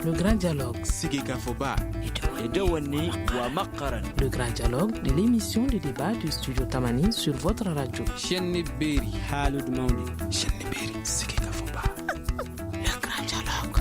Le grand dialogue. Le grand dialogue de l'émission de débat du studio Tamani sur votre radio. Le grand dialogue.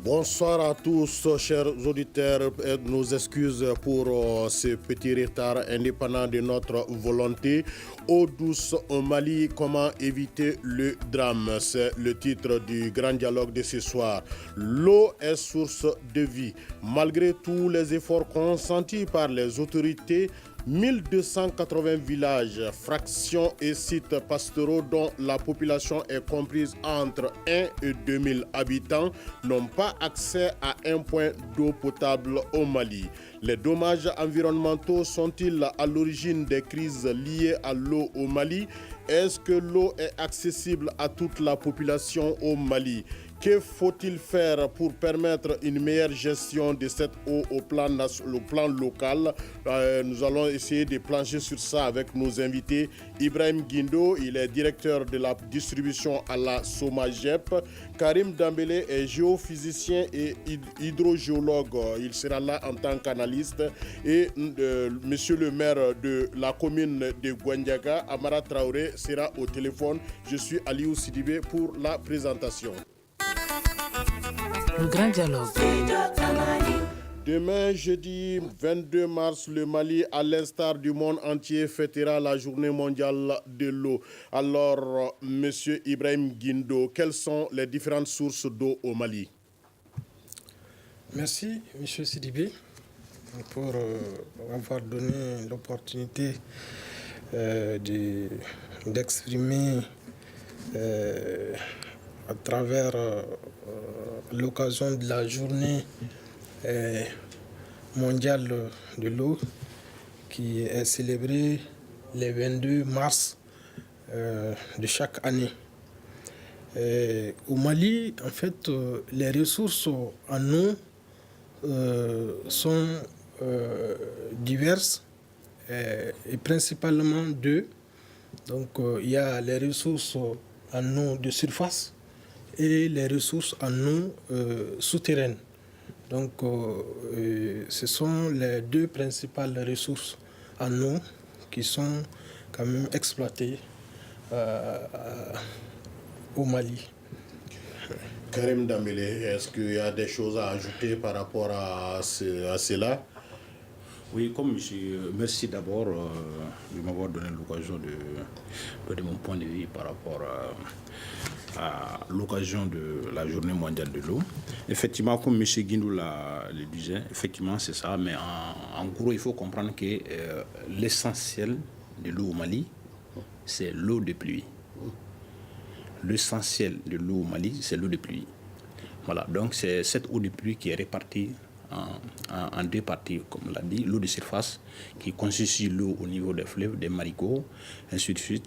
Bonsoir à tous, chers auditeurs, et nos excuses pour ce petit retard indépendant de notre volonté. Eau douce au Mali, comment éviter le drame? C'est le titre du grand dialogue de ce soir. L'eau est source de vie. Malgré tous les efforts consentis par les autorités, 1280 villages, fractions et sites pastoraux dont la population est comprise entre 1 et 2000 habitants n'ont pas accès à un point d'eau potable au Mali. Les dommages environnementaux sont-ils à l'origine des crises liées à l'eau au Mali? Est-ce que l'eau est accessible à toute la population au Mali? Que faut-il faire pour permettre une meilleure gestion de cette eau au plan local? Nous allons essayer de plancher sur ça avec nos invités. Ibrahim Guindo, il est directeur de la distribution à la SOMAGEP. Karim Dambélé est géophysicien et hydrogéologue. Il sera là en tant qu'analyste. Et monsieur le maire de la commune de Gouandiaga, Amara Traoré, sera au téléphone. Je suis Aliou Sidibé pour la présentation. Le grand dialogue. Demain, jeudi 22 mars, le Mali, à l'instar du monde entier, fêtera la journée mondiale de l'eau. Alors, monsieur Ibrahim Guindo, quelles sont les différentes sources d'eau au Mali? Merci, monsieur Sidibé, pour avoir donné l'opportunité d'exprimer à travers l'occasion de la journée mondiale de l'eau qui est célébrée le 22 mars de chaque année. Au Mali, en fait, les ressources en eau sont diverses et principalement deux. Donc, il y a les ressources en eau de surface et les ressources en eau souterraines. Donc, ce sont les deux principales ressources en eau qui sont quand même exploitées au Mali. Karim Dambélé, est-ce qu'il y a des choses à ajouter par rapport à cela? Oui, comme monsieur, merci d'abord de m'avoir donné l'occasion de donner mon point de vue par rapport à l'occasion de la journée mondiale de l'eau. Effectivement, comme monsieur Guindou le disait, effectivement c'est ça, mais en gros il faut comprendre que l'essentiel de l'eau au Mali, c'est l'eau de pluie. L'essentiel de l'eau au Mali, c'est l'eau de pluie. Voilà, donc c'est cette eau de pluie qui est répartie en deux parties, comme on l'a dit, l'eau de surface qui constitue l'eau au niveau des fleuves, des marigots, ainsi de suite,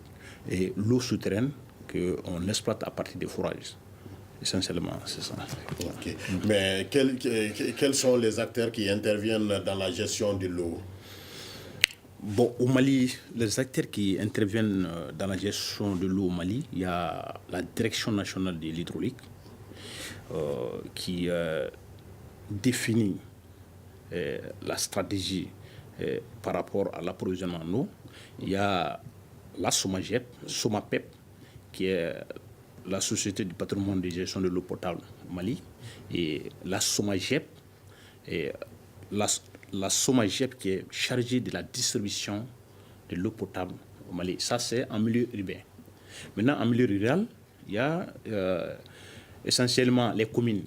et l'eau souterraine qu'on exploite à partir des fourrages. Essentiellement, c'est ça. Okay. Mais quels sont les acteurs qui interviennent dans la gestion de l'eau? Bon, au Mali, les acteurs qui interviennent dans la gestion de l'eau au Mali, il y a la Direction nationale de l'hydraulique qui définit la stratégie par rapport à l'approvisionnement en eau. Il y a la SOMAPEP, qui est la Société du patrimoine de gestion de l'eau potable au Mali, et la SOMAGEP, et la SOMAGEP qui est chargée de la distribution de l'eau potable au Mali. Ça, c'est en milieu urbain. Maintenant, en milieu rural, il y a essentiellement les communes.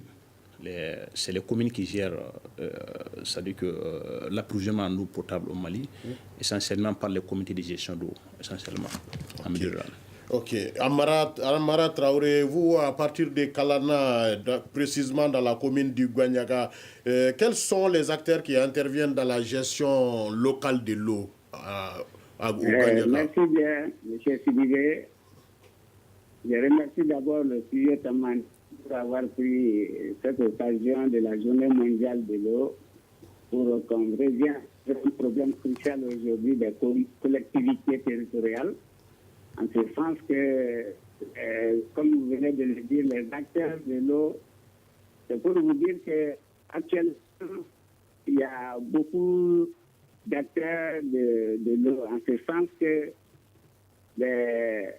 C'est les communes qui gèrent c'est-à-dire que l'approvisionnement en eau potable au Mali, essentiellement par les comités de gestion d'eau, essentiellement en milieu rural. Ok. Amara Traoré, vous, à partir de Kalana, précisément dans la commune du Gouandiaga, quels sont les acteurs qui interviennent dans la gestion locale de l'eau au Gouandiaga? Merci bien, M. Sidibé. Je remercie d'abord le studio Tamani pour avoir pris cette occasion de la journée mondiale de l'eau pour qu'on revienne sur un problème crucial aujourd'hui des collectivités territoriales, en ce sens que comme vous venez de le dire, les acteurs de l'eau, c'est pour vous dire qu'actuellement, il y a beaucoup d'acteurs de l'eau, en ce sens que les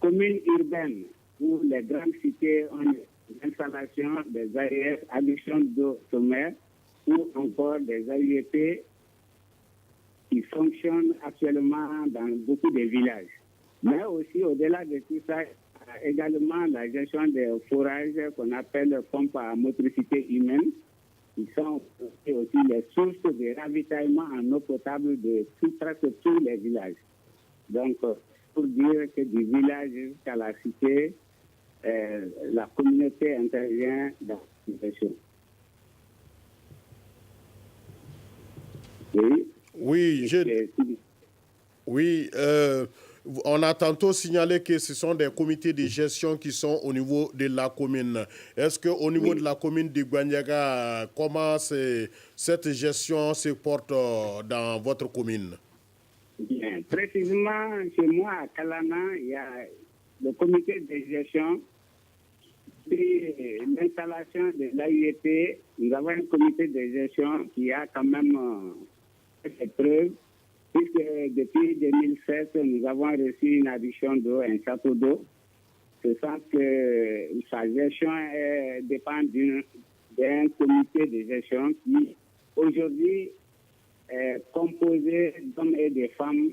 communes urbaines ou les grandes cités ont l'installation des AES, adduction d'eau sommaire, ou encore des AUEP qui fonctionnent actuellement dans beaucoup de villages. Mais aussi, au-delà de tout ça, également la gestion des forages qu'on appelle pompes à motricité humaine, qui sont aussi les sources de ravitaillement en eau potable de presque tous les villages. Donc, pour dire que du village jusqu'à la cité, la communauté intervient dans la situation. Oui, on a tantôt signalé que ce sont des comités de gestion qui sont au niveau de la commune. Est-ce qu'au niveau de la commune de Gwanyaga, comment cette gestion se porte dans votre commune? Bien, précisément chez moi à Kalana, il y a le comité de gestion. Puis l'installation de l'AUEP, nous avons un comité de gestion qui a quand même fait ses preuves, puisque depuis 2007, nous avons reçu une adduction d'eau, un château d'eau. Ce sens que sa gestion dépend d'un comité de gestion qui, aujourd'hui, est composé d'hommes et de femmes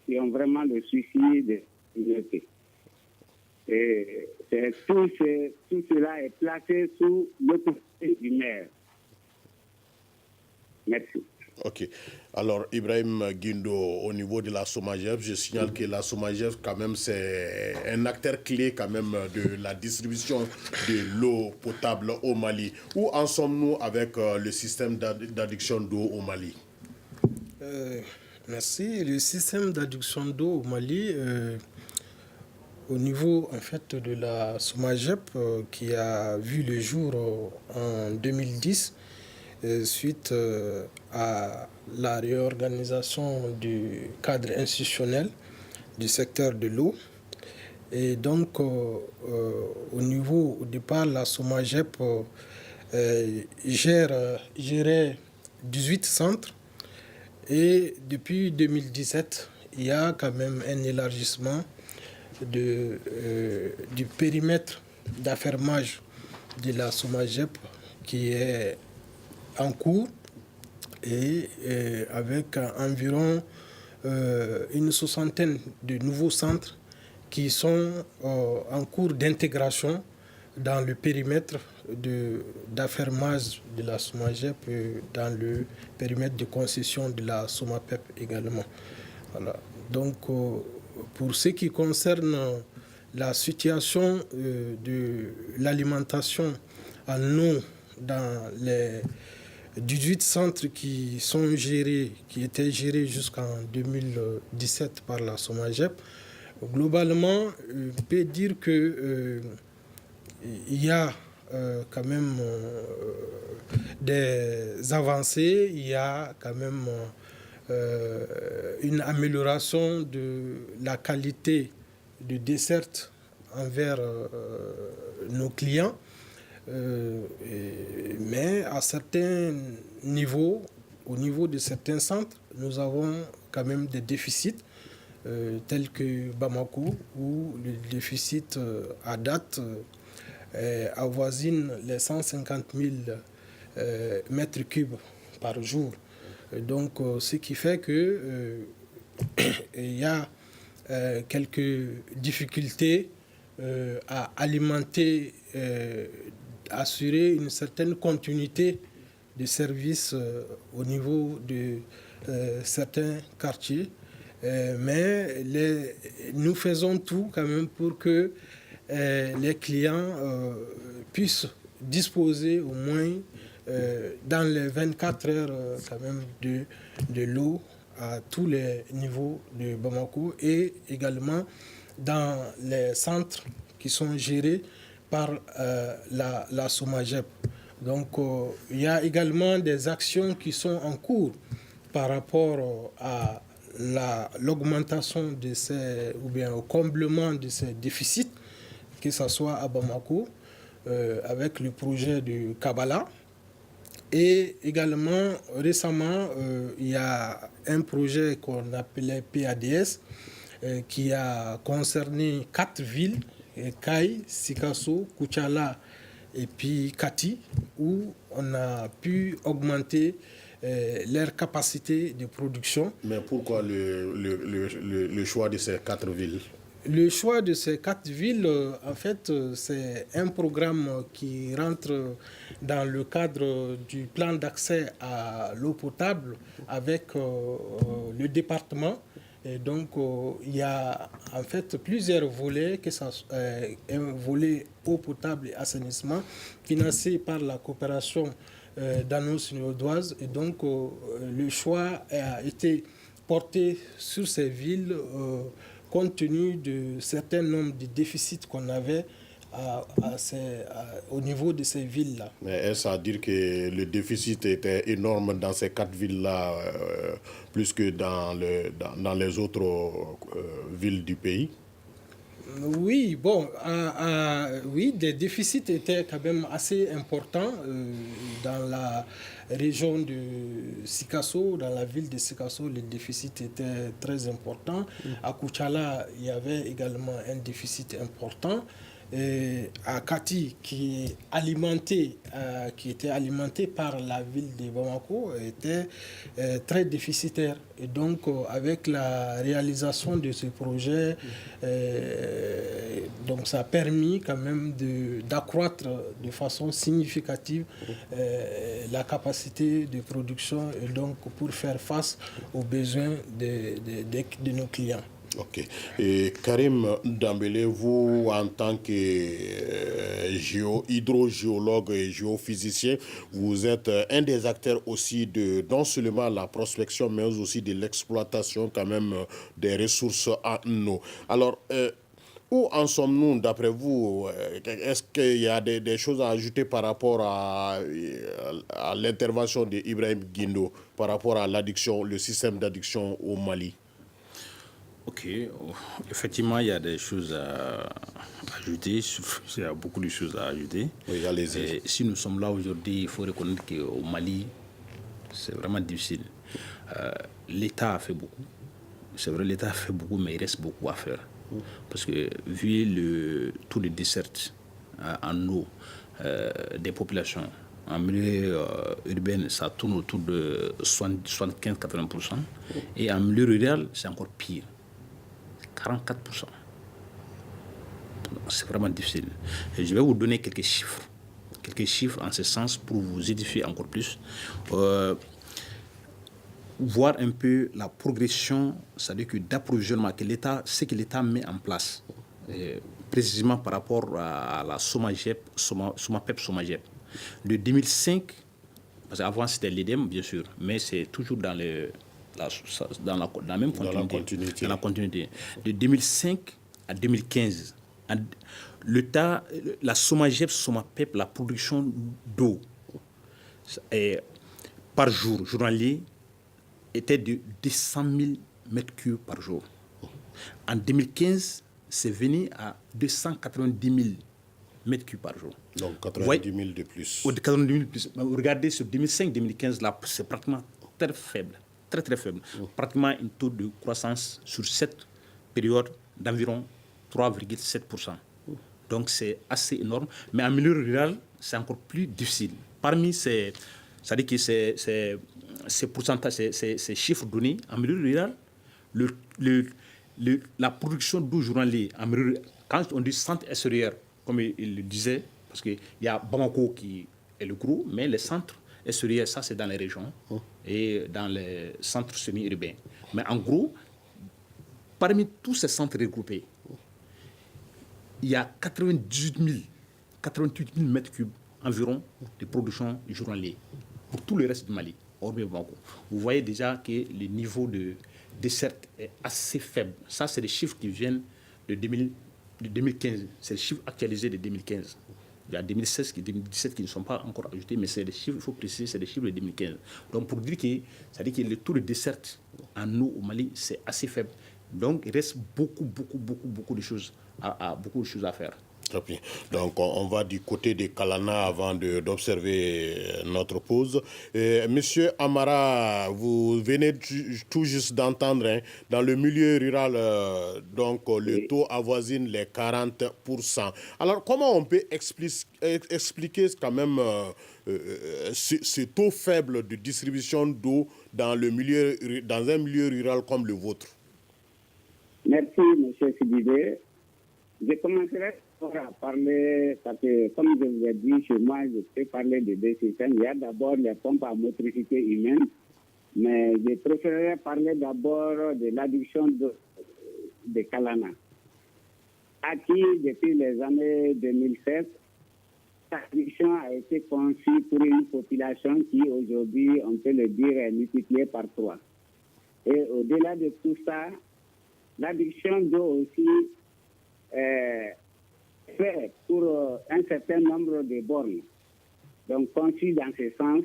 qui ont vraiment le souci de l'unité. Et tout cela est placé sous l'autorité du maire. Merci. Ok. Alors, Ibrahim Guindo, au niveau de la SOMAGEP, je signale que la SOMAGEP, quand même, c'est un acteur clé, quand même, de la distribution de l'eau potable au Mali. Où en sommes-nous avec le système d'adduction d'eau au Mali? Merci. Le système d'adduction d'eau au Mali, au niveau, en fait, de la SOMAGEP, qui a vu le jour en 2010, suite à la réorganisation du cadre institutionnel du secteur de l'eau. Et donc, au départ, la SOMAGEP gérait 18 centres. Et depuis 2017, il y a quand même un élargissement du périmètre d'affermage de la SOMAGEP qui est en cours et avec environ une soixantaine de nouveaux centres qui sont en cours d'intégration dans le périmètre d'affermage de la SOMAGEP et dans le périmètre de concession de la SOMAPEP également. Voilà. Donc, pour ce qui concerne la situation de l'alimentation en eau dans les 18 centres qui étaient gérés jusqu'en 2017 par la SOMAGEP, globalement, on peut dire que il y a quand même des avancées, il y a quand même une amélioration de la qualité de desserte envers nos clients. Mais à certains niveaux, au niveau de certains centres, nous avons quand même des déficits tels que Bamako, où le déficit à date avoisine les 150 000 mètres cubes par jour. Donc, ce qui fait que il y a quelques difficultés à alimenter, assurer une certaine continuité de services au niveau de certains quartiers. Mais nous faisons tout quand même pour que les clients puissent disposer au moins dans les 24 heures quand même de l'eau à tous les niveaux de Bamako et également dans les centres qui sont gérés par la SOMAGEP. Donc il y a également des actions qui sont en cours par rapport à l'augmentation de ces, ou bien au comblement de ces déficits, que ce soit à Bamako, avec le projet de Kabbalah. Et également, récemment, il y a un projet qu'on appelait PADS qui a concerné 4 villes, Kai, Sikasso, Kuchala et puis Kati, où on a pu augmenter leur capacité de production. Mais pourquoi le choix de ces 4 villes? Le choix de ces 4 villes, en fait, c'est un programme qui rentre dans le cadre du plan d'accès à l'eau potable avec le département. Et donc, il y a en fait plusieurs volets, que ça, un volet eau potable et assainissement financé par la coopération dano-sino-audoise. Et donc, le choix a été porté sur ces villes compte tenu de certains nombres de déficits qu'on avait au niveau de ces villes-là. Mais est-ce à dire que le déficit était énorme dans ces 4 villes-là, plus que dans les autres villes du pays? Oui, bon, oui, des déficits étaient quand même assez importants dans la région de Sikasso, dans la ville de Sikasso, les déficits étaient très importants. À Kuchala, il y avait également un déficit important. Et à Kati, qui était alimenté par la ville de Bamako, était très déficitaire. Et donc, avec la réalisation de ce projet, donc ça a permis quand même d'accroître de façon significative la capacité de production et donc pour faire face aux besoins de nos clients. Ok. Et Karim Dambélé, vous, en tant que hydrogéologue et géophysicien, vous êtes un des acteurs aussi de non seulement la prospection, mais aussi de l'exploitation quand même des ressources en eau. Alors, où en sommes-nous d'après vous? Est-ce qu'il y a des choses à ajouter par rapport à l'intervention d'Ibrahim Guindo, par rapport à l'addiction, le système d'addiction au Mali? Ok, effectivement, il y a des choses à ajouter, il y a beaucoup de choses à ajouter. Oui, allez-y. Et si nous sommes là aujourd'hui, il faut reconnaître qu'au Mali, c'est vraiment difficile. L'État a fait beaucoup. C'est vrai, l'État a fait beaucoup, mais il reste beaucoup à faire. Parce que vu le taux de desserte en eau des populations, en milieu urbain, ça tourne autour de 75-80%. Et en milieu rural, c'est encore pire. 44%. C'est vraiment difficile. Et je vais vous donner quelques chiffres en ce sens pour vous édifier encore plus. Voir un peu la progression, c'est-à-dire que d'approvisionnement que ce que l'État met en place, précisément par rapport à la SOMAGEP, SOMAPEP. De 2005, parce qu'avant c'était l'EDEM bien sûr, mais c'est toujours dans la même continuité. Dans la continuité. De 2005 à 2015, l'État, la SOMAGEP, SOMAPEP, la production d'eau par jour, journalier, était de 200 000 mètres cubes par jour. En 2015, c'est venu à 290 000 mètres cubes par jour. Donc 90 000 de plus. 90 000 de plus. Regardez, sur 2005-2015, là, c'est pratiquement très faible. Très, très faible. Pratiquement un taux de croissance sur cette période d'environ 3,7%. Donc, c'est assez énorme. Mais en milieu rural, c'est encore plus difficile. Parmi ces... C'est-à-dire que ces pourcentages, ces chiffres donnés, en milieu rural, la production d'eau journalière, quand on dit centre SRR, comme il le disait, parce qu'il y a Bamako qui est le gros, mais les centres SRR, ça c'est dans les régions et dans les centres semi-urbains. Mais en gros, parmi tous ces centres regroupés, il y a 88 000 mètres cubes environ de production journalière pour tout le reste du Mali, hormis Bamako. Vous voyez déjà que le niveau de desserte est assez faible. Ça, c'est des chiffres qui viennent de 2015. C'est les chiffres actualisés de 2015. Il y a 2016 et 2017 qui ne sont pas encore ajoutés, mais c'est des chiffres, il faut préciser, c'est des chiffres de 2015. Donc pour dire que, c'est-à-dire que le taux de desserte en eau au Mali, c'est assez faible. Donc il reste beaucoup de choses à faire. Très bien. Donc, on va du côté de Kalana avant d'observer notre pause. Monsieur Amara, vous venez tout juste d'entendre, hein, dans le milieu rural, le taux avoisine les 40%. Alors, comment on peut expliquer quand même ce taux faible de distribution d'eau dans un milieu rural comme le vôtre? Merci, monsieur Sidibé. Je commencerai à parler, parce que comme je vous ai dit, chez moi, je peux parler de deux systèmes. Il y a d'abord les pompes à motricité humaine, mais je préférerais parler d'abord de l'adduction de Kalana. Acquis depuis les années 2007, l'adduction a été conçue pour une population qui, aujourd'hui, on peut le dire, est multipliée par 3. Et au-delà de tout ça, l'adduction d'eau aussi fait pour un certain nombre de bornes. Donc, conçu dans ce sens,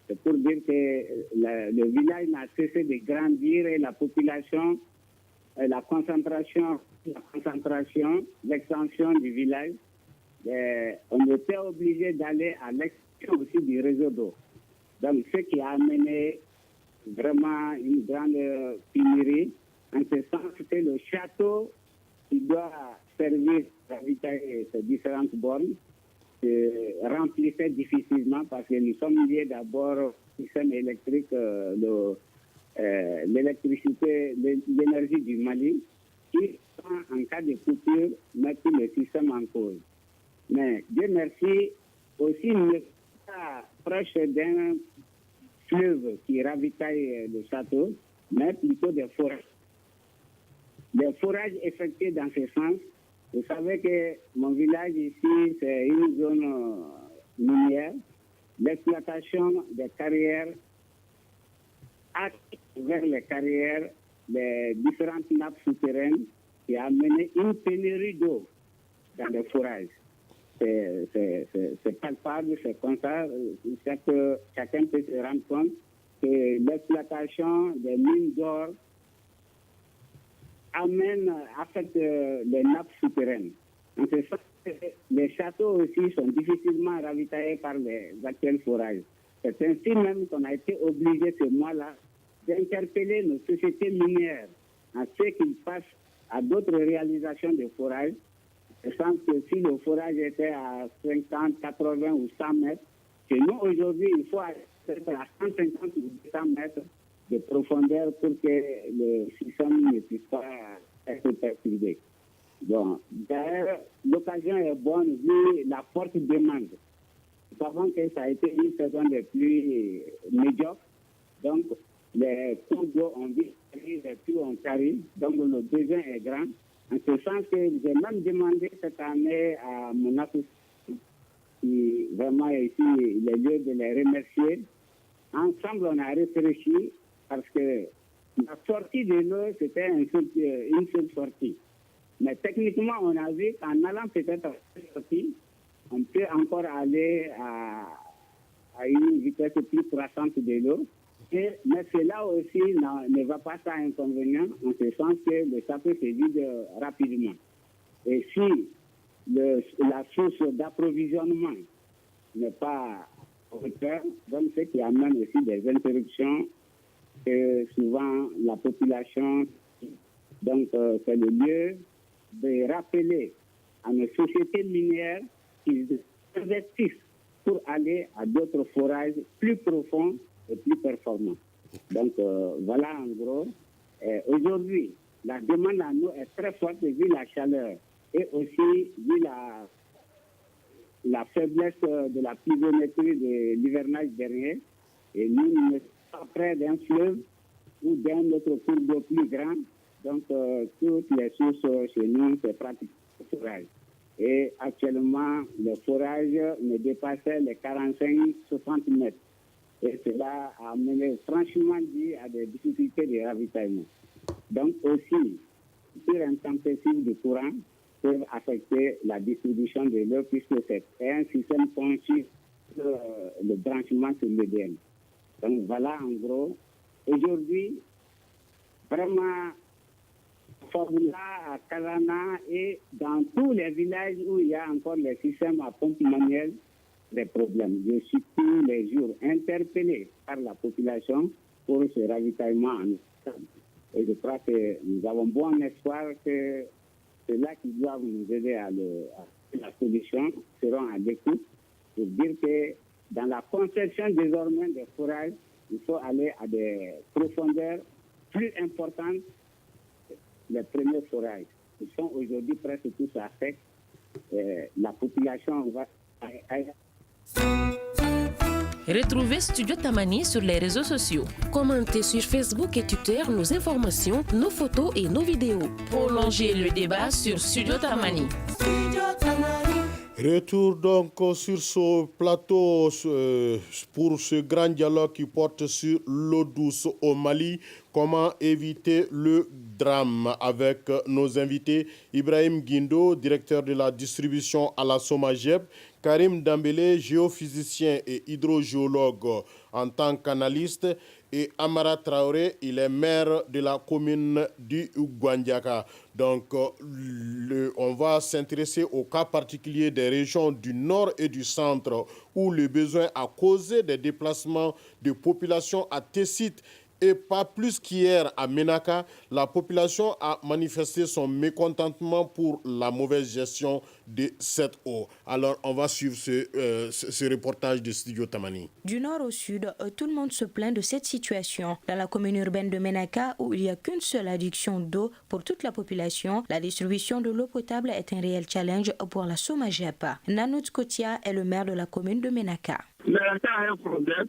c'est pour dire que le village n'a cessé de grandir et la population, la concentration, l'extension du village, on était obligé d'aller à l'extension aussi du réseau d'eau. Donc, ce qui a amené vraiment une grande pénurie, en ce sens que le château qui doit servir à ravitailler ces différentes bornes remplissait difficilement parce que nous sommes liés d'abord au système électrique, l'électricité, l'énergie du Mali, qui, en cas de coupure, met tout le système en cause. Mais Dieu merci, aussi nous sommes proche d'un fleuve qui ravitaille le château, mais plutôt des forages. Des forages effectués dans ce sens. Vous savez que mon village ici, c'est une zone minière. L'exploitation des carrières a vers les carrières, les différentes nappes souterraines qui a amené une pénurie d'eau dans les forages. C'est palpable, c'est comme ça. Chacun peut se rendre compte que l'exploitation des mines d'or affecte les nappes souterraines. En ce sens, les châteaux aussi sont difficilement ravitaillés par les actuels forages. C'est ainsi même qu'on a été obligé ce mois-là d'interpeller nos sociétés minières à ce qu'ils passent à d'autres réalisations de forage. Je sens que si le forage était à 50, 80 ou 100 mètres, chez nous aujourd'hui, il faut aller à 150 ou 200 mètres de profondeur pour que le système ne puisse pas être perturbé. Bon, d'ailleurs, l'occasion est bonne vu la forte demande. Nous savons que ça a été une saison de pluie médiocre, donc les cours d'eau ont vu, les pluies ont carré, donc le besoin est grand. En ce sens que j'ai même demandé cette année à mon association, qui vraiment ici, il est lieu de les remercier. Ensemble, on a réfléchi parce que la sortie de l'eau, c'était une seule sortie. Mais techniquement, on a vu qu'en allant peut-être à cette sortie, on peut encore aller à une vitesse plus croissante de l'eau. Mais cela aussi ne va pas sans inconvénient, en ce sens que le château se vide rapidement. Et si la source d'approvisionnement n'est pas hauteur, donc ce qui amène aussi des interruptions que souvent la population, donc c'est le lieu de rappeler à nos sociétés minières qu'ils investissent pour aller à d'autres forages plus profonds et plus performants. Donc voilà en gros. Aujourd'hui, la demande à nous est très forte vu la chaleur et aussi vu la faiblesse de la pluviométrie de l'hivernage dernier. Et nous ne sommes pas près d'un fleuve ou d'un autre cours d'eau plus grand. Donc toutes les sources chez nous, c'est pratiquement le forage. Et actuellement, le forage ne dépassait les 45-60 mètres. Et cela a amené franchement dit à des difficultés de ravitaillement. Donc aussi, sur intempestive de courant, peuvent affecter la distribution de l'eau puisque c'est un système conçu sur le branchement sur l'EDM. Donc voilà en gros. Aujourd'hui, vraiment, Formula à Kalana et dans tous les villages où il y a encore les systèmes à pompe manuelle, des problèmes. Je suis tous les jours interpellé par la population pour ce ravitaillement en eau. Et je crois que nous avons bon espoir que ceux-là qui doivent nous aider à la solution seront à l'écoute pour dire que dans la conception désormais des forages, il faut aller à des profondeurs plus importantes que les premiers forages. Ils sont aujourd'hui presque tous à sec. La population va... Retrouvez Studio Tamani sur les réseaux sociaux. Commentez sur Facebook et Twitter nos informations, nos photos et nos vidéos. Prolongez le débat sur Studio Tamani. Retour donc sur ce plateau pour ce grand dialogue qui porte sur l'eau douce au Mali. Comment éviter le drame avec nos invités Ibrahim Guindo, directeur de la distribution à la SOMAGEP, Karim Dambélé, géophysicien et hydrogéologue en tant qu'analyste, et Amara Traoré, il est maire de la commune du Gwandiaka. Donc, on va s'intéresser au cas particulier des régions du nord et du centre où le besoin a causé des déplacements de population à Tessit. Et pas plus qu'hier à Ménaka, la population a manifesté son mécontentement pour la mauvaise gestion de cette eau. Alors, on va suivre ce reportage de Studio Tamani. Du nord au sud, tout le monde se plaint de cette situation. Dans la commune urbaine de Ménaka, où il n'y a qu'une seule adduction d'eau pour toute la population, la distribution de l'eau potable est un réel challenge pour la SOMAGEP. Nanout Kotia est le maire de la commune de Ménaka. Ménaka a un problème.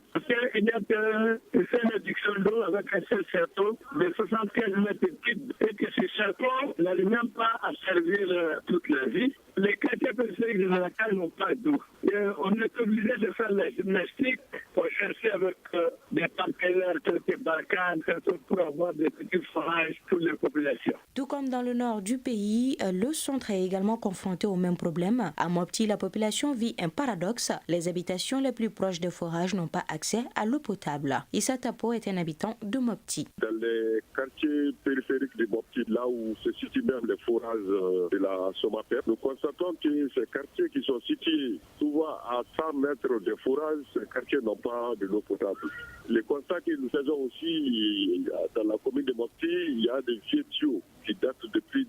Il n'y a qu'une adduction d'eau avec un seul château de 75 mètres cubes et que ce château n'arrive même pas à servir toute la vie. Les quartiers périphériques de Ménaka n'ont pas d'eau. On est obligé de faire la gymnastique pour chercher avec des partenaires tels que Barkhane pour avoir des petits forages pour les populations. Tout comme dans le nord du pays, le centre est également confronté au même problème. À Mopti, la population vit un paradoxe. Les habitations les plus proches des forages n'ont pas accès à l'eau potable. Issa Tapo est un habitant de Mopti. Dans les quartiers périphériques de Mopti, là où se situent même les forages de la SOMAPEP, nous constatons que ces quartiers qui sont situés souvent à 100 mètres de forages, ces quartiers n'ont pas de l'eau potable. Le constat que nous faisons aussi dans la commune de Mopti, il y a des vieux tuyaux qui datent depuis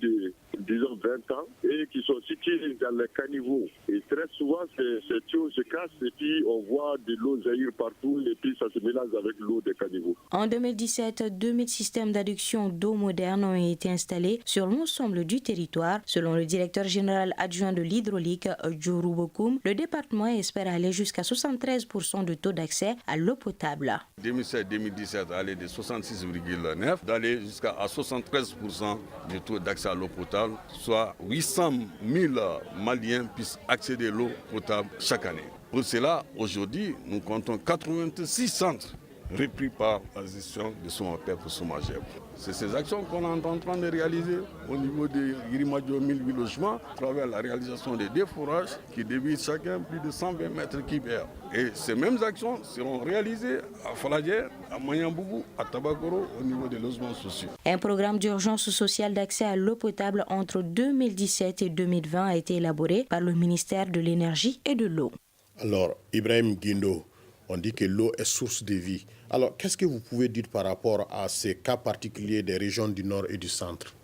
disons 20 ans et qui sont situés dans les caniveaux. Et très souvent, ces tuyaux se cassent et puis on voit de l'eau jaillir partout et puis ça se mélange avec l'eau des caniveaux. En 2017, 2000 systèmes d'adduction d'eau modernes ont été installés sur l'ensemble du territoire. Selon le directeur général adjoint de l'hydraulique, Djourou Bokoum, le département espère aller jusqu'à 73% de taux d'accès à l'eau potable. 2017 aller de 66,9 d'aller jusqu'à 73% du taux d'accès à l'eau potable, soit 800 000 Maliens puissent accéder à l'eau potable chaque année. Pour cela, aujourd'hui, nous comptons 86 centres repris par la gestion de SOMAPEP pour SOMAGEP. C'est ces actions qu'on est en train de réaliser au niveau de Girimadio 1008 logements, à travers la réalisation des deux forages qui dévident chacun plus de 120 mètres cubes. Et ces mêmes actions seront réalisées à Faladière, à Mayambougou, à Tabakoro, au niveau des logements sociaux. Un programme d'urgence sociale d'accès à l'eau potable entre 2017 et 2020 a été élaboré par le ministère de l'Énergie et de l'eau. Alors, Ibrahim Guindo, on dit que l'eau est source de vie. Alors, qu'est-ce que vous pouvez dire par rapport à ces cas particuliers des régions du nord et du centre?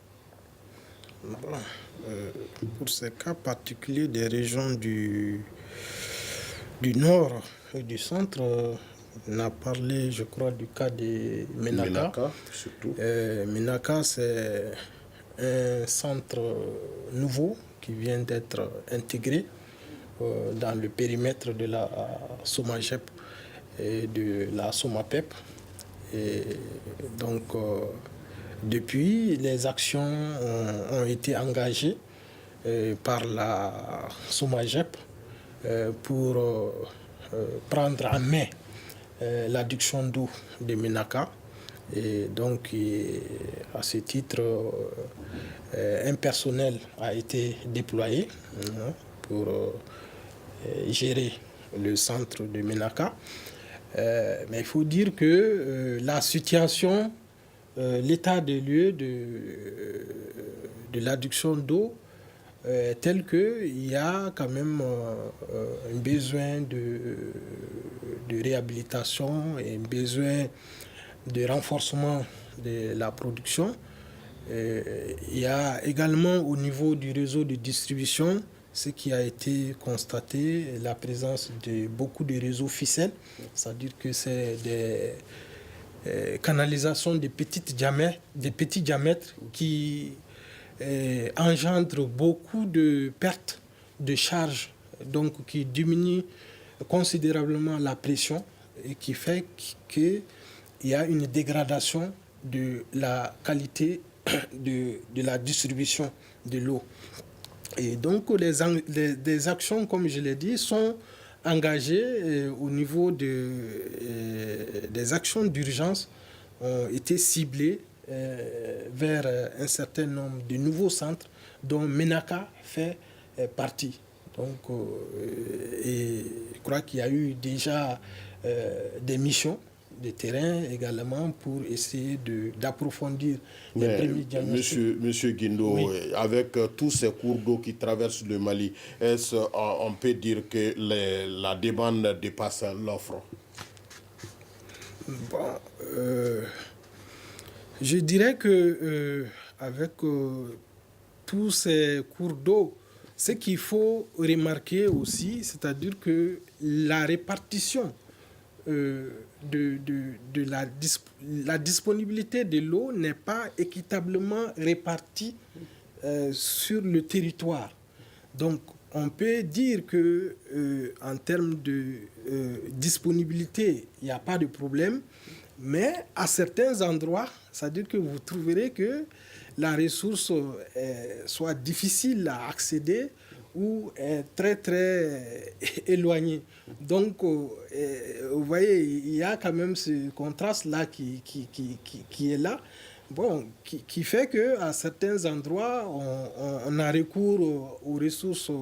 Pour ces cas particuliers des régions du nord et du centre, on a parlé, je crois, du cas de Ménaka. Ménaka, surtout. Ménaka, c'est un centre nouveau qui vient d'être intégré dans le périmètre de la SOMAGEP et de la SOMAPEP. Et donc, depuis, les actions ont été engagées par la SOMAGEP pour prendre en main l'adduction d'eau de Ménaka Et donc, à ce titre, un personnel a été déployé pour gérer le centre de Ménaka. Mais il faut dire que la situation, l'état des lieux de l'adduction d'eau, tel qu'il y a quand même un besoin de réhabilitation et un besoin de renforcement de la production. Il y a également au niveau du réseau de distribution, ce qui a été constaté, la présence de beaucoup de réseaux ficelles, c'est-à-dire que c'est des canalisations de petits diamètres qui engendrent beaucoup de pertes de charge, donc qui diminuent considérablement la pression et qui fait qu'il y a une dégradation de la qualité de la distribution de l'eau. Et donc des actions, comme je l'ai dit, sont engagées au niveau des actions d'urgence, ont été ciblées vers un certain nombre de nouveaux centres dont Ménaka fait partie. Donc, et je crois qu'il y a eu déjà des missions de terrain également pour essayer d'approfondir les premiers diagnostics. Monsieur Guindo, oui. Avec tous ces cours d'eau qui traversent le Mali, est-ce on peut dire que la demande dépasse l'offre? Bon, je dirais que avec tous ces cours d'eau, ce qu'il faut remarquer aussi, c'est-à-dire que la répartition la disponibilité de l'eau n'est pas équitablement répartie sur le territoire. Donc, on peut dire que en termes de disponibilité, il n'y a pas de problème, mais à certains endroits, c'est-à-dire que vous trouverez que la ressource soit difficile à accéder ou est très très éloignée. Donc, vous voyez, il y a quand même ce contraste-là qui est là, bon, qui fait qu'à certains endroits, on a recours aux ressources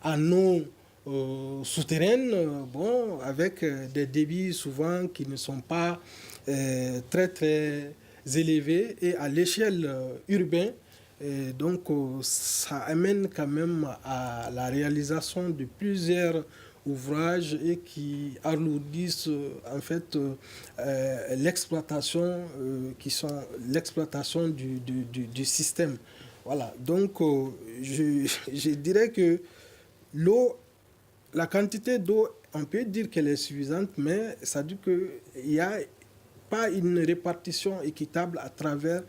en eau souterraines, bon, avec des débits souvent qui ne sont pas très très élevés, et à l'échelle urbaine. Et donc, ça amène quand même à la réalisation de plusieurs ouvrages et qui alourdissent en fait l'exploitation du système. Voilà. Donc, je dirais que l'eau, la quantité d'eau, on peut dire qu'elle est suffisante, mais ça dit qu'il n'y a pas une répartition équitable à travers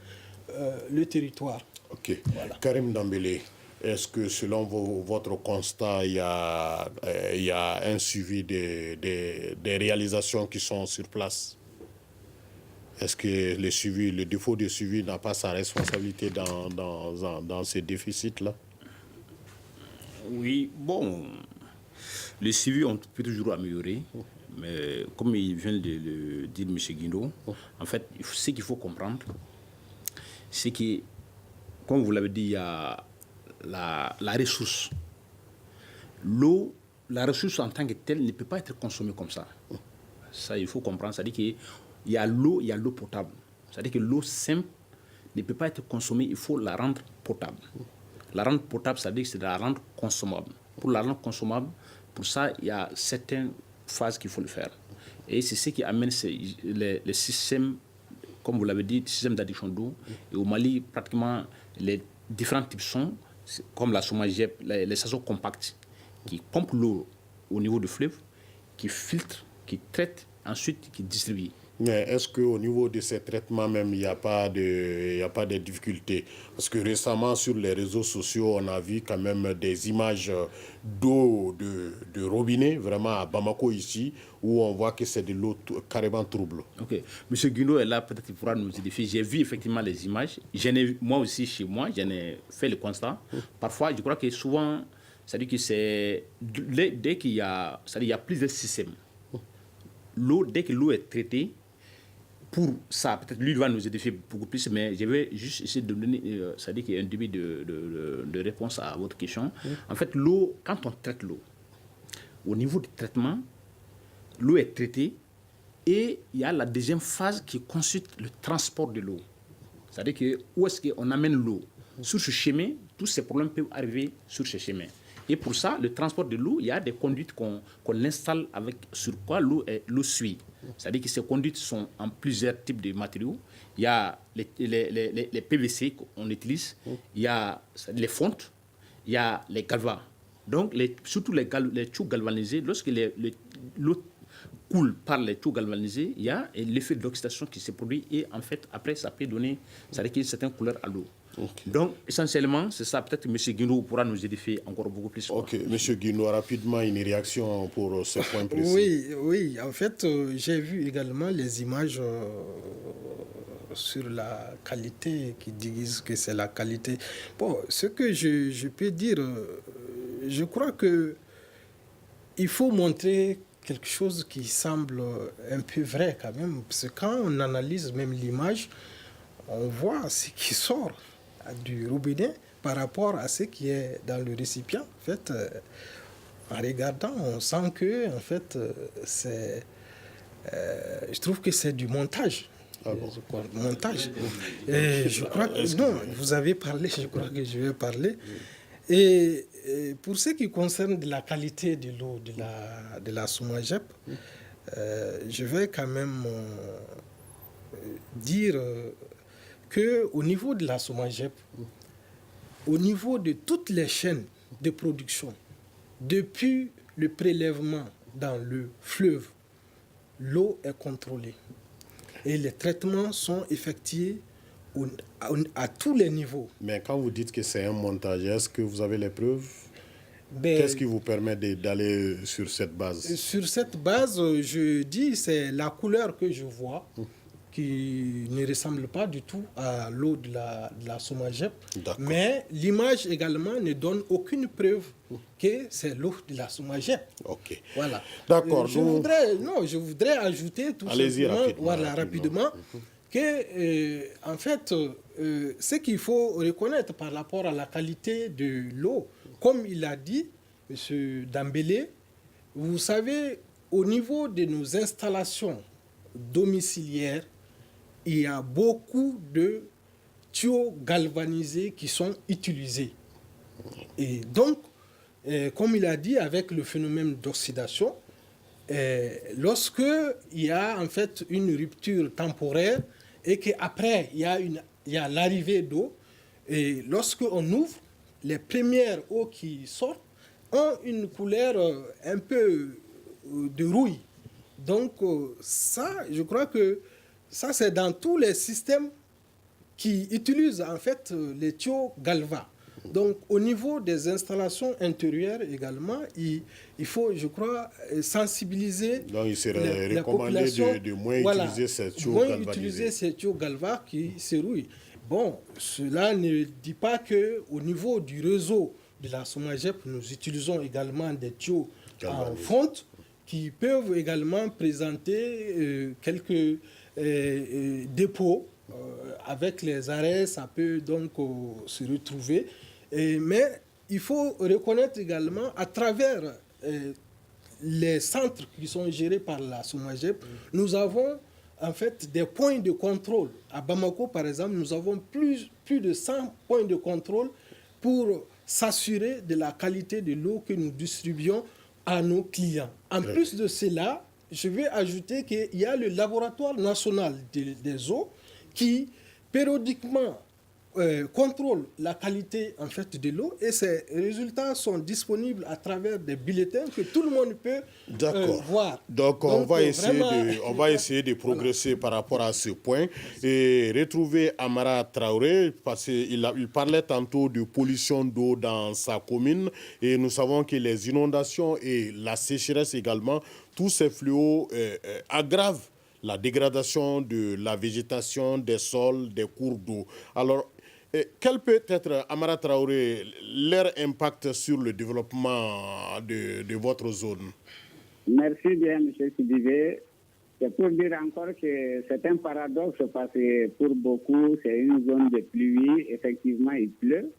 le territoire. Ok. Voilà. Karim Dambélé, est-ce que selon votre constat, il y a un suivi des réalisations qui sont sur place? Est-ce que le défaut de suivi n'a pas sa responsabilité dans ces déficits-là? Oui, bon, le suivi, on peut toujours améliorer. Mais comme il vient de le dire M. Guindo, en fait, ce qu'il faut comprendre, c'est que, comme vous l'avez dit, il y a la ressource. L'eau, la ressource en tant que telle ne peut pas être consommée comme ça. Ça, il faut comprendre. C'est-à-dire qu'il y a l'eau potable. C'est-à-dire que l'eau simple ne peut pas être consommée, il faut la rendre potable. La rendre potable, c'est-à-dire que c'est de la rendre consommable. Pour la rendre consommable, pour ça, il y a certaines phases qu'il faut le faire. Et c'est ce qui amène les systèmes, comme vous l'avez dit, système d'adduction d'eau. Et au Mali, pratiquement, les différents types sont, comme la SOMAGEP, les stations compactes, qui pompent l'eau au niveau du fleuve, qui filtrent, qui traitent, ensuite qui distribuent. Mais est-ce qu'au niveau de ces traitements même, il n'y a pas de difficultés? Parce que récemment, sur les réseaux sociaux, on a vu quand même des images d'eau de robinet, vraiment à Bamako ici, où on voit que c'est de l'eau carrément trouble. Ok. M. Guindo est là, peut-être qu'il pourra nous édifier. J'ai vu effectivement les images. Moi aussi, chez moi, j'en ai fait le constat. Parfois, je crois que souvent, c'est-à-dire que c'est... Dès qu'il y a... C'est-à-dire qu'il y a plusieurs systèmes. L'eau, dès que l'eau est traitée, pour ça, peut-être lui va nous édifier beaucoup plus, mais je vais juste essayer de donner, c'est-à-dire qu'il y a un début de réponse à votre question. En fait, l'eau, quand on traite l'eau, au niveau du traitement, l'eau est traitée et il y a la deuxième phase qui consiste le transport de l'eau. C'est-à-dire que où est-ce qu'on amène l'eau? Sur ce chemin, tous ces problèmes peuvent arriver sur ce chemin. Et pour ça, le transport de l'eau, il y a des conduites qu'on installe sur quoi l'eau suit. C'est-à-dire que ces conduites sont en plusieurs types de matériaux. Il y a les PVC qu'on utilise, il y a les fontes, il y a les galvas. Donc, surtout les tuyaux galvanisés, lorsque l'eau coule par les tuyaux galvanisés, il y a l'effet d'oxydation qui se produit et en fait, après, ça peut donner, c'est-à-dire qu'il y a une certaine couleur à l'eau. Okay. Donc, essentiellement, c'est ça. Peut-être M. Guino pourra nous édifier encore beaucoup plus. Ok, M. Guino, rapidement, une réaction pour ce point précis. Oui. En fait, j'ai vu également les images sur la qualité qui disent que c'est la qualité. Bon, ce que je peux dire, je crois que il faut montrer quelque chose qui semble un peu vrai quand même. Parce que quand on analyse même l'image, on voit ce qui sort du robinet par rapport à ce qui est dans le récipient. En fait, en regardant, on sent que en fait, je trouve que c'est du montage. Montage. Et je crois que non, vous avez parlé, je crois que je vais parler. Et pour ce qui concerne de la qualité de l'eau de la SOMAGEP, je vais quand même dire qu'au niveau de la SOMAGEP, au niveau de toutes les chaînes de production, depuis le prélèvement dans le fleuve, l'eau est contrôlée. Et les traitements sont effectués à tous les niveaux. Mais quand vous dites que c'est un montage, est-ce que vous avez les preuves? Qu'est-ce qui vous permet d'aller sur cette base? Sur cette base, je dis c'est la couleur que je vois qui ne ressemble pas du tout à l'eau de la SOMAGEP. Mais l'image également ne donne aucune preuve que c'est l'eau de la SOMAGEP. Ok. Voilà. D'accord. Je voudrais ajouter tout simplement, rapidement que, en fait, ce qu'il faut reconnaître par rapport à la qualité de l'eau, comme il a dit, M. Dambélé, vous savez, au niveau de nos installations domiciliaires, il y a beaucoup de tuyaux galvanisés qui sont utilisés. Et donc, comme il a dit, avec le phénomène d'oxydation, lorsque il y a en fait une rupture temporaire et qu'après il y a l'arrivée d'eau, et lorsque on ouvre, les premières eaux qui sortent ont une couleur un peu de rouille. Donc ça, je crois que ça c'est dans tous les systèmes qui utilisent en fait les tuyaux galva. Donc, au niveau des installations intérieures également, il faut, je crois, sensibiliser. Donc, il serait recommandé de moins utiliser ces tuyaux galvanisés. Moins utiliser ces tuyaux galva qui se rouillent. Bon, cela ne dit pas qu'au niveau du réseau de la SOMAGEP, nous utilisons également des tuyaux en fonte qui peuvent également présenter quelques dépôts. Avec les arrêts, ça peut donc se retrouver. Mais il faut reconnaître également, à travers les centres qui sont gérés par la SOMAGEP, nous avons en fait des points de contrôle. À Bamako, par exemple, nous avons plus de 100 points de contrôle pour s'assurer de la qualité de l'eau que nous distribuons à nos clients. En plus de cela, je vais ajouter qu'il y a le laboratoire national des eaux qui périodiquement contrôle la qualité en fait de l'eau, et ces résultats sont disponibles à travers des bulletins que tout le monde peut voir. Donc on va essayer de progresser par rapport à ce point et retrouver Amara Traoré, parce qu'il parlait tantôt de pollution d'eau dans sa commune, et nous savons que les inondations et la sécheresse également, tous ces fléaux aggravent la dégradation de la végétation, des sols, des cours d'eau. Alors, quel peut être, Amara Traoré, leur impact sur le développement de votre zone? Merci bien, M. Sidivé. C'est pour dire encore que c'est un paradoxe parce que pour beaucoup, c'est une zone de pluie. Effectivement, il pleut.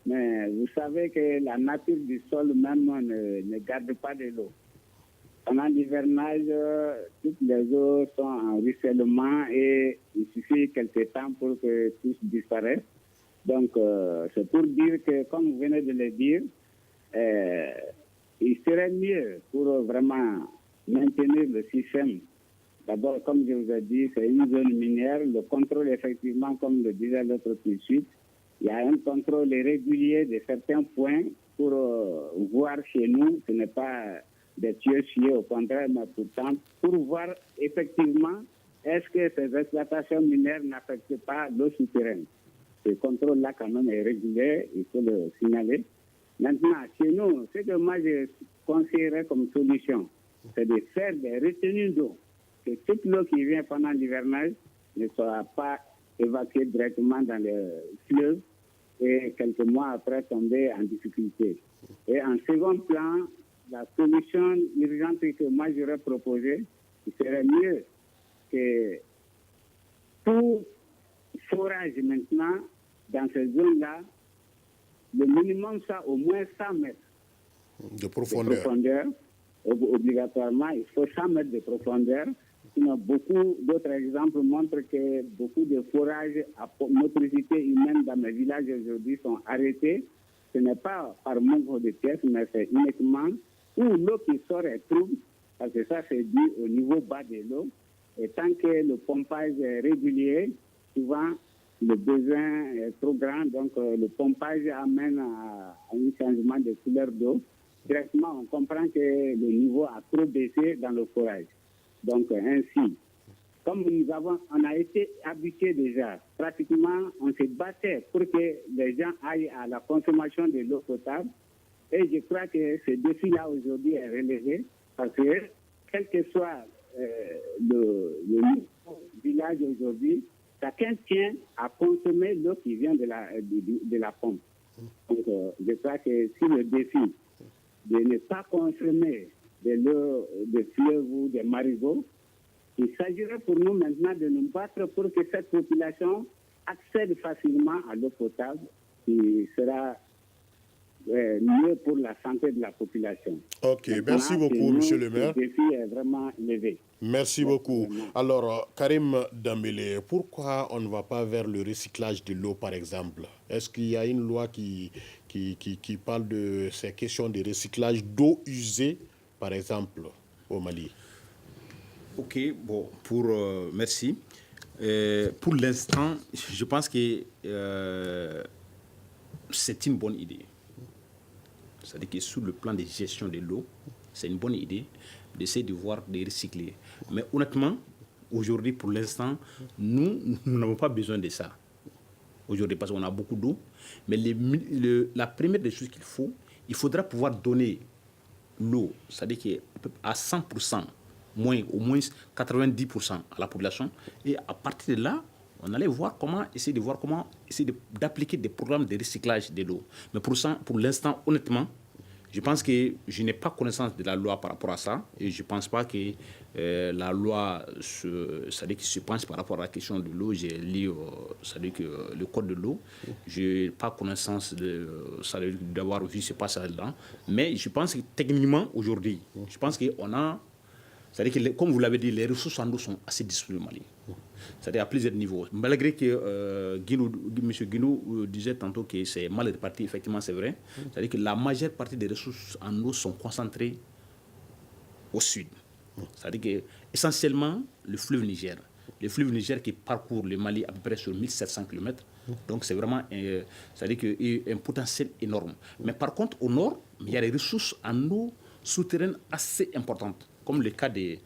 Mais vous savez que la nature du sol même ne garde pas de l'eau. Pendant l'hivernage, toutes les eaux sont en ruissellement et il suffit quelques temps pour que tout disparaisse. Donc, c'est pour dire que, comme vous venez de le dire, il serait mieux pour vraiment maintenir le système. D'abord, comme je vous ai dit, c'est une zone minière. Le contrôle, effectivement, comme le disait l'autre tout de suite, il y a un contrôle régulier de certains points pour voir chez nous, ce n'est pas des tuyaux, au contraire, mais pourtant, pour voir effectivement est-ce que ces exploitations minières n'affectent pas l'eau souterraine. Ce contrôle-là, quand même, est régulier, il faut le signaler. Maintenant, chez nous, ce que moi je conseillerais comme solution, c'est de faire des retenues d'eau, que toute l'eau qui vient pendant l'hivernage ne soit pas évacuée directement dans les fleuves et quelques mois après tomber en difficulté. Et en second plan, la solution urgente que moi j'aurais proposée, il serait mieux que tout forage maintenant dans ces zones-là, le minimum soit au moins 100 mètres de profondeur. Obligatoirement, il faut 100 mètres de profondeur. Sinon, beaucoup d'autres exemples montrent que beaucoup de forages à motricité humaine dans mes villages aujourd'hui sont arrêtés. Ce n'est pas par manque de pièces, mais c'est uniquement où l'eau qui sort est trouble, parce que ça c'est dû au niveau bas de l'eau. Et tant que le pompage est régulier, souvent le besoin est trop grand, donc le pompage amène à un changement de couleur d'eau. Directement, on comprend que le niveau a trop baissé dans le forage. Donc ainsi, comme on a été habitués déjà, pratiquement on se battait pour que les gens aillent à la consommation de l'eau potable. Et je crois que ce défi-là aujourd'hui est relevé parce que quel que soit le village aujourd'hui, chacun tient à consommer l'eau qui vient de la pompe. Donc je crois que si le défi de ne pas consommer de l'eau de fleuve ou de marigots, il s'agirait pour nous maintenant de nous battre pour que cette population accède facilement à l'eau potable, qui sera mieux pour la santé de la population. Ok, merci beaucoup, monsieur le maire. Le défi est vraiment élevé. Merci beaucoup. Alors, Karim Dambélé, pourquoi on ne va pas vers le recyclage de l'eau, par exemple? Est-ce qu'il y a une loi qui parle de ces questions de recyclage d'eau usée, par exemple, au Mali? Ok, bon, merci. Pour l'instant, je pense que c'est une bonne idée. C'est-à-dire que sur le plan de gestion de l'eau, c'est une bonne idée d'essayer de voir, de recycler. Mais honnêtement, aujourd'hui, pour l'instant, nous n'avons pas besoin de ça. Aujourd'hui, parce qu'on a beaucoup d'eau. Mais la première des choses il faudra pouvoir donner l'eau, c'est-à-dire qu'à 100%, au moins 90% à la population. Et à partir de là, on allait essayer d'appliquer des programmes de recyclage de l'eau. Mais pour l'instant, honnêtement, je pense que je n'ai pas connaissance de la loi par rapport à ça. Et je ne pense pas que la loi, c'est-à-dire qui se pense par rapport à la question de l'eau. J'ai lu c'est-à-dire que le code de l'eau. Je n'ai pas connaissance d'avoir vu ce passage-là. Mais je pense que techniquement, aujourd'hui, je pense qu'on a... C'est-à-dire que, comme vous l'avez dit, les ressources en eau sont assez disponibles au Mali. C'est-à-dire à plusieurs niveaux. Malgré que M. Guinou disait tantôt que c'est mal réparti, effectivement c'est vrai. C'est-à-dire que la majeure partie des ressources en eau sont concentrées au sud. C'est-à-dire que essentiellement le fleuve Niger. Le fleuve Niger qui parcourt le Mali à peu près sur 1700 km. Donc c'est vraiment c'est-à-dire un potentiel énorme. Mais par contre au nord, il y a des ressources en eau souterraines assez importantes, comme le cas de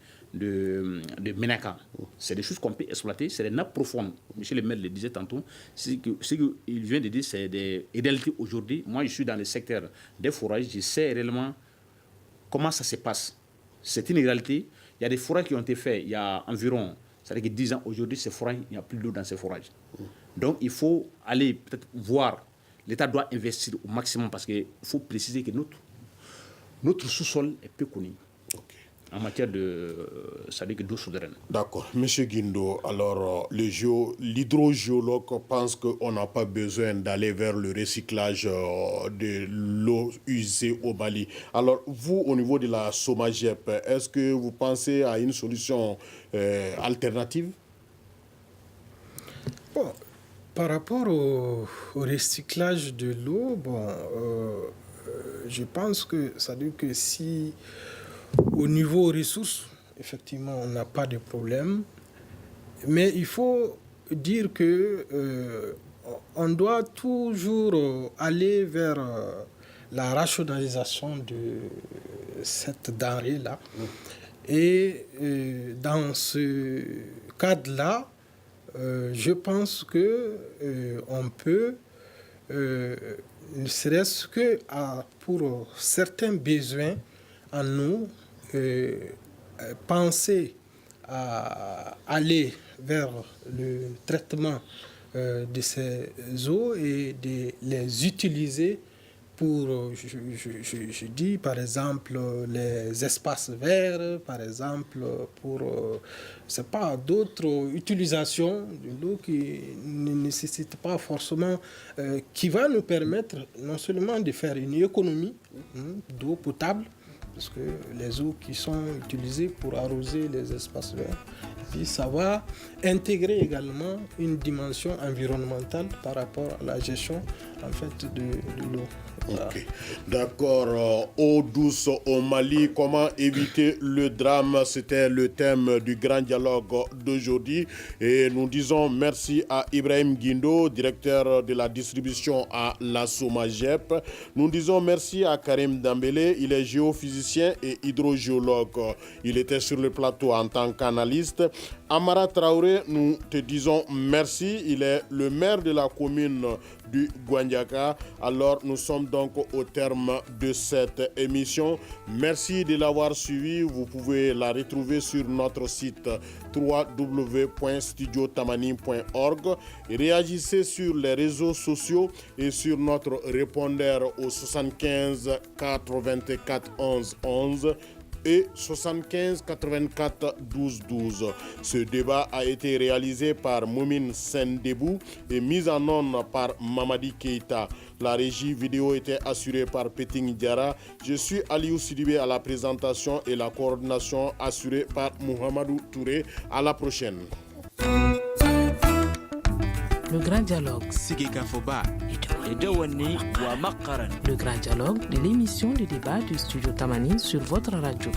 Ménaka. C'est des choses qu'on peut exploiter, c'est des nappes profondes. Monsieur le maire le disait tantôt, ce qu'il vient de dire, c'est des réalités aujourd'hui. Moi, je suis dans le secteur des forages, je sais réellement comment ça se passe. C'est une réalité. Il y a des forages qui ont été faits il y a environ, c'est-à-dire que 10 ans, aujourd'hui, ces forages, il n'y a plus d'eau dans ces forages. Donc, il faut aller peut-être voir. L'État doit investir au maximum parce qu'il faut préciser que notre sous-sol est peu connu. en matière d'eau souveraine. D'accord. Monsieur Guindo, alors l'hydrogéologue pense qu'on n'a pas besoin d'aller vers le recyclage de l'eau usée au Mali. Alors vous, au niveau de la SOMAGEP, est-ce que vous pensez à une solution alternative? Bon, par rapport au recyclage de l'eau, je pense que ça veut dire que si au niveau ressources, effectivement, on n'a pas de problème, mais il faut dire que on doit toujours aller vers la rationalisation de cette denrée-là. Et dans ce cadre-là, je pense que on peut, ne serait-ce que pour certains besoins en eau, penser à aller vers le traitement de ces eaux et de les utiliser pour, je dis par exemple, les espaces verts, par exemple, pour, c'est pas d'autres utilisations de l'eau qui ne nécessitent pas forcément, qui va nous permettre non seulement de faire une économie d'eau potable, parce que les eaux qui sont utilisées pour arroser les espaces verts, puis ça va intégrer également une dimension environnementale par rapport à la gestion en fait de l'eau. Voilà. Okay. D'accord. Eau douce au Mali, comment éviter le drame? C'était le thème du grand dialogue d'aujourd'hui. Et nous disons merci à Ibrahim Guindo, directeur de la distribution à la SOMAGEP. Nous disons merci à Karim Dambélé, il est géophysicien et hydrogéologue. Il était sur le plateau en tant qu'analyste. Amara Traoré, nous te disons merci. Il est le maire de la commune du Gwandiaka. Alors, nous sommes donc au terme de cette émission. Merci de l'avoir suivi. Vous pouvez la retrouver sur notre site www.studiotamani.org. Réagissez sur les réseaux sociaux et sur notre répondeur au 75 84 11 11 et 75 84 12 12. Ce débat a été réalisé par Moumine Sendebou et mis en onde par Mamadi Keita. La régie vidéo était assurée par Peting Diara. Je suis Aliou Sidibé à la présentation et la coordination assurée par Mohamedou Touré. À la prochaine. Le grand dialogue. Le grand dialogue de l'émission de débat du studio Tamani sur votre radio.